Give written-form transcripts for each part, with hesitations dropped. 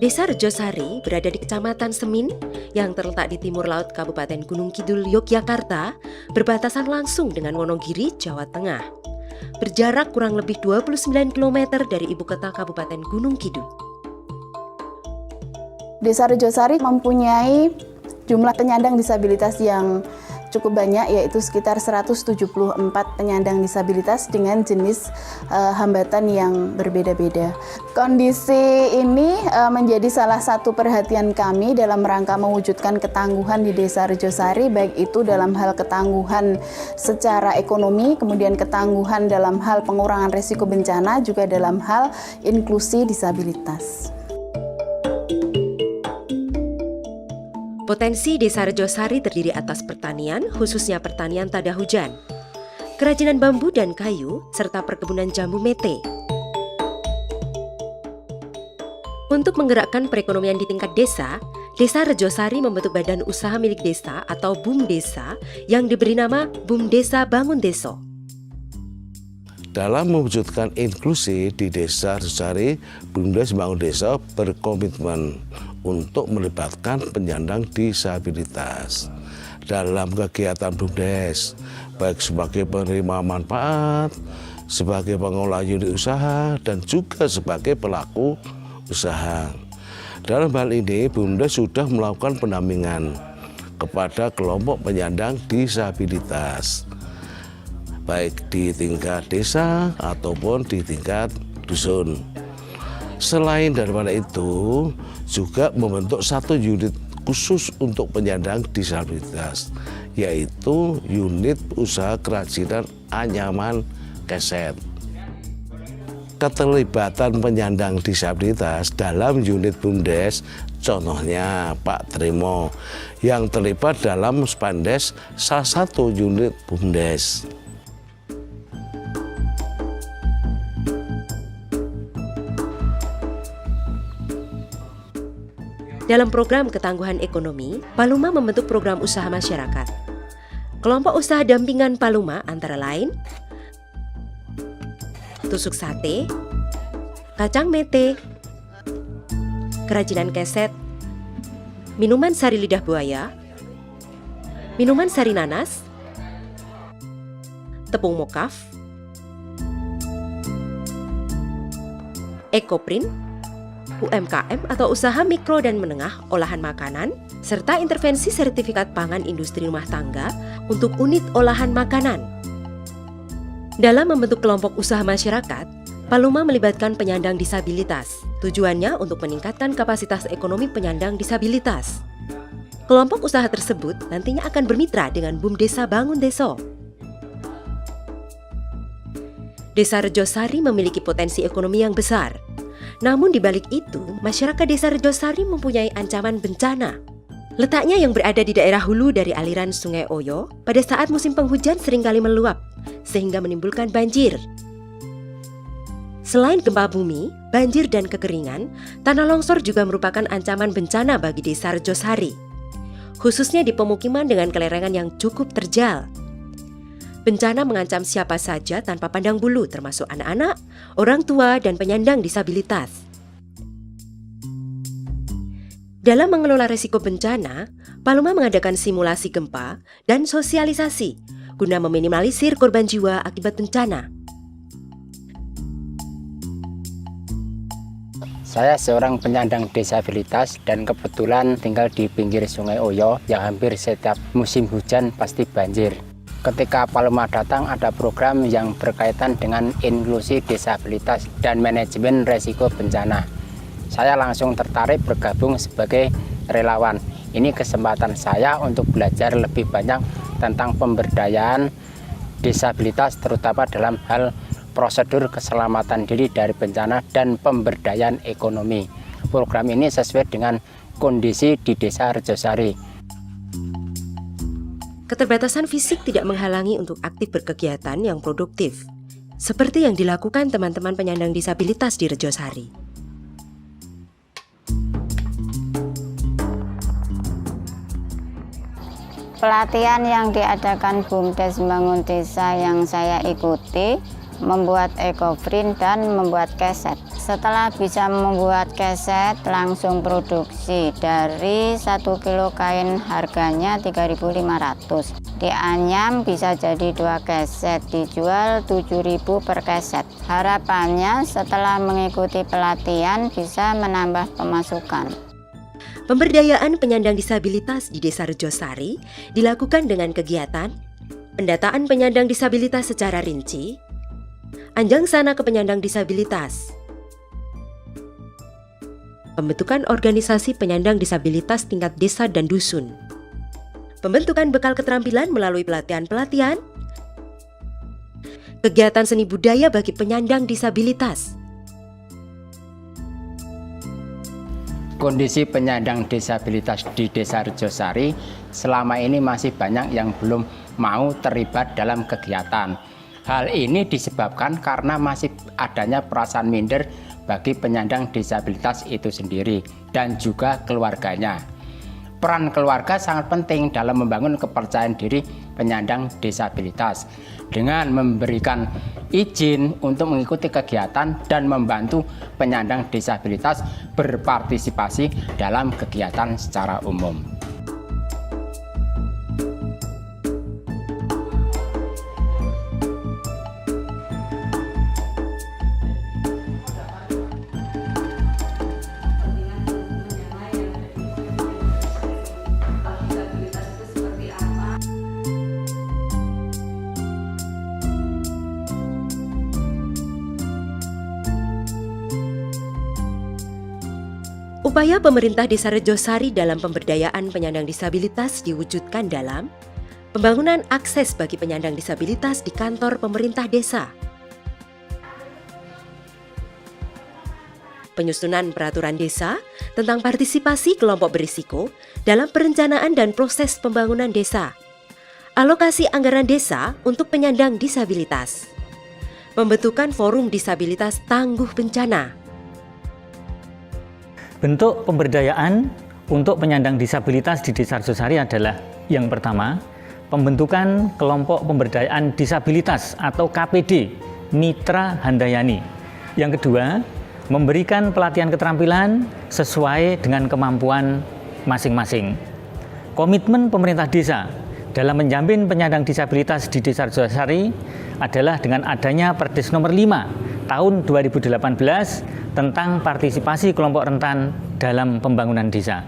Desa Rejosari berada di Kecamatan Semin yang terletak di timur laut Kabupaten Gunung Kidul, Yogyakarta, berbatasan langsung dengan Wonogiri, Jawa Tengah. Berjarak kurang lebih 29 km dari ibu kota Kabupaten Gunung Kidul. Desa Rejosari mempunyai jumlah penyandang disabilitas yang cukup banyak, yaitu sekitar 174 penyandang disabilitas dengan jenis hambatan yang berbeda-beda. Kondisi ini menjadi salah satu perhatian kami dalam rangka mewujudkan ketangguhan di Desa Rejosari, baik itu dalam hal ketangguhan secara ekonomi, kemudian ketangguhan dalam hal pengurangan risiko bencana, juga dalam hal inklusi disabilitas. Potensi Desa Rejosari terdiri atas pertanian, khususnya pertanian tada hujan, kerajinan bambu dan kayu, serta perkebunan jambu mete. Untuk menggerakkan perekonomian di tingkat desa, Desa Rejosari membentuk badan usaha milik desa atau BUMDesa yang diberi nama BUMDesa Bangun Deso. Dalam mewujudkan inklusi di Desa Rejosari, BUMDes Bangun Deso berkomitmen untuk melibatkan penyandang disabilitas dalam kegiatan BUMDes, baik sebagai penerima manfaat, sebagai pengelola unit usaha, dan juga sebagai pelaku usaha. Dalam hal ini, BUMDes sudah melakukan pendampingan kepada kelompok penyandang disabilitas, baik di tingkat desa ataupun di tingkat dusun. Selain daripada itu, juga membentuk satu unit khusus untuk penyandang disabilitas, yaitu unit usaha kerajinan anyaman keset. Keterlibatan penyandang disabilitas dalam unit BUMDes, contohnya Pak Trimo, yang terlibat dalam Spandes salah satu unit BUMDes. Dalam program ketangguhan ekonomi, Paluma membentuk program usaha masyarakat. Kelompok usaha dampingan Paluma antara lain tusuk sate, kacang mete, kerajinan keset, minuman sari lidah buaya, minuman sari nanas, tepung mokaf, ekoprint, UMKM atau usaha mikro dan menengah olahan makanan, serta intervensi sertifikat pangan industri rumah tangga untuk unit olahan makanan. Dalam membentuk kelompok usaha masyarakat, Paluma melibatkan penyandang disabilitas. Tujuannya untuk meningkatkan kapasitas ekonomi penyandang disabilitas. Kelompok usaha tersebut nantinya akan bermitra dengan BUMDesa Bangun Deso. Desa Rejosari memiliki potensi ekonomi yang besar. Namun di balik itu, masyarakat Desa Rejosari mempunyai ancaman bencana. Letaknya yang berada di daerah hulu dari aliran Sungai Oyo, pada saat musim penghujan seringkali meluap, sehingga menimbulkan banjir. Selain gempa bumi, banjir dan kekeringan, tanah longsor juga merupakan ancaman bencana bagi Desa Rejosari, khususnya di pemukiman dengan kelerengan yang cukup terjal. Bencana mengancam siapa saja tanpa pandang bulu, termasuk anak-anak, orang tua, dan penyandang disabilitas. Dalam mengelola risiko bencana, Paluma mengadakan simulasi gempa dan sosialisasi guna meminimalisir korban jiwa akibat bencana. Saya seorang penyandang disabilitas dan kebetulan tinggal di pinggir Sungai Oyo yang hampir setiap musim hujan pasti banjir. Ketika Paluma datang, ada program yang berkaitan dengan inklusi disabilitas dan manajemen resiko bencana. Saya langsung tertarik bergabung sebagai relawan. Ini kesempatan saya untuk belajar lebih banyak tentang pemberdayaan disabilitas, terutama dalam hal prosedur keselamatan diri dari bencana dan pemberdayaan ekonomi. Program ini sesuai dengan kondisi di Desa Rejosari. Keterbatasan fisik tidak menghalangi untuk aktif berkegiatan yang produktif, seperti yang dilakukan teman-teman penyandang disabilitas di Rejosari. Pelatihan yang diadakan BUMDes Bangun Desa yang saya ikuti membuat ekoprint dan membuat keset. Setelah bisa membuat keset, langsung produksi. Dari 1 kilo kain harganya 3.500. Dianyam bisa jadi 2 keset, dijual 7.000 per keset. Harapannya setelah mengikuti pelatihan bisa menambah pemasukan. Pemberdayaan penyandang disabilitas di Desa Rejosari dilakukan dengan kegiatan pendataan penyandang disabilitas secara rinci, anjang sana ke penyandang disabilitas, pembentukan organisasi penyandang disabilitas tingkat desa dan dusun, pembentukan bekal keterampilan melalui pelatihan-pelatihan, kegiatan seni budaya bagi penyandang disabilitas. Kondisi penyandang disabilitas di Desa Rejosari selama ini masih banyak yang belum mau terlibat dalam kegiatan. Hal ini disebabkan karena masih adanya perasaan minder bagi penyandang disabilitas itu sendiri dan juga keluarganya. Peran keluarga sangat penting dalam membangun kepercayaan diri penyandang disabilitas dengan memberikan izin untuk mengikuti kegiatan dan membantu penyandang disabilitas berpartisipasi dalam kegiatan secara umum. Upaya pemerintah Desa Rejosari dalam pemberdayaan penyandang disabilitas diwujudkan dalam pembangunan akses bagi penyandang disabilitas di kantor pemerintah desa, penyusunan peraturan desa tentang partisipasi kelompok berisiko dalam perencanaan dan proses pembangunan desa, alokasi anggaran desa untuk penyandang disabilitas, pembentukan forum disabilitas tangguh bencana. Bentuk pemberdayaan untuk penyandang disabilitas di Desa Rejosari adalah yang pertama, pembentukan kelompok pemberdayaan disabilitas atau KPD Mitra Handayani. Yang kedua, memberikan pelatihan keterampilan sesuai dengan kemampuan masing-masing. Komitmen pemerintah desa dalam menjamin penyandang disabilitas di Desa Rejosari adalah dengan adanya Perdes nomor 5 tahun 2018 tentang partisipasi kelompok rentan dalam pembangunan desa.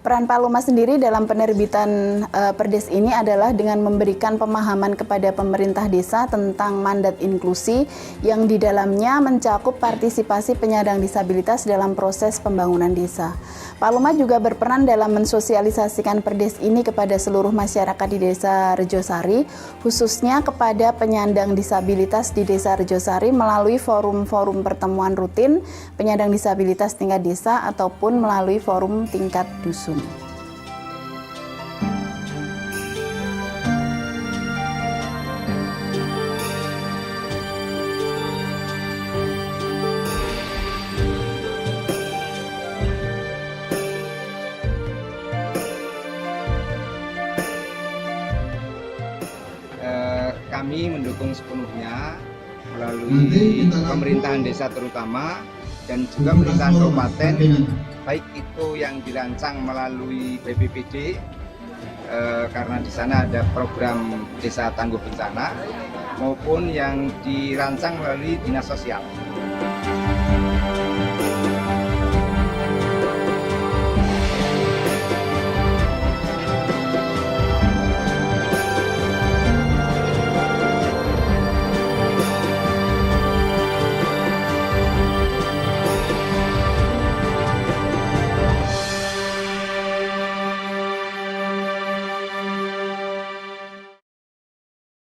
Peran Paloma sendiri dalam penerbitan Perdes ini adalah dengan memberikan pemahaman kepada pemerintah desa tentang mandat inklusi yang di dalamnya mencakup partisipasi penyandang disabilitas dalam proses pembangunan desa. Paloma juga berperan dalam mensosialisasikan Perdes ini kepada seluruh masyarakat di Desa Rejosari, khususnya kepada penyandang disabilitas di Desa Rejosari melalui forum-forum pertemuan rutin penyandang disabilitas tingkat desa ataupun melalui forum tingkat dusun. Kami mendukung sepenuhnya melalui pemerintahan desa terutama dan juga pemerintahan kabupaten, baik itu yang dirancang melalui BPBD karena di sana ada program desa tangguh bencana maupun yang dirancang melalui dinas sosial.